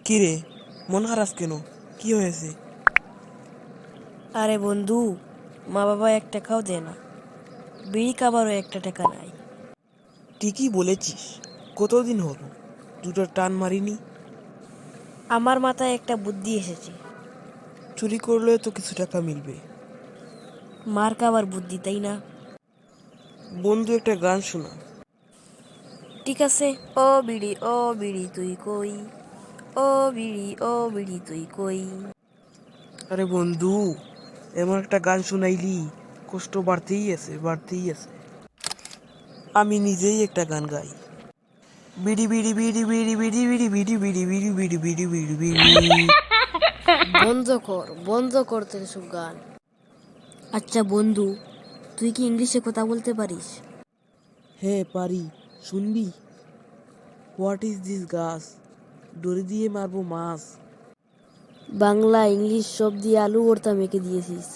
কিরে, মন খারাপ কেন? কি হয়েছে? আরে বন্ধু, মা বাবা এক টাকাও দেয় না, বিড়ি খাবারও একটা টাকা নাই। ঠিকই বলেছিস। কতদিন হলো দুটো টান মারিনি। আমার মাথায় একটা বুদ্ধি এসেছে। চুরি করলে তো কিছু টাকা মিলবে। মার খাবার বুদ্ধি, তাই না? বন্ধু, একটা গান শোনা। ঠিক আছে। ও বিড়ি তুই কই, ও বিড়ি তুই কই। আরে বন্ধু, এমন একটা গান শুনাইলি, কষ্ট বাড়তেই আছে। আমি নিজেই একটা গান গাই। বিড়ি বিড়ি বিড়ি বিড়ি বিড়ি বিড়ি বিড়ি বিড়ি বিড়ি বিড়ি বিড়ি বিড়ি বিড়ি। বন্ধ কর তোর সব গান। আচ্ছা বন্ধু, তুই কি ইংলিশে কথা বলতে পারিস? হ্যাঁ পারি। শুনবি? হোয়াট ইজ দিস গাছ? দড়ি দিয়ে মারবো মাছ। বাংলা ইংলিশ সব দিয়ে আলু ভর্তা মেখে দিয়েছিস।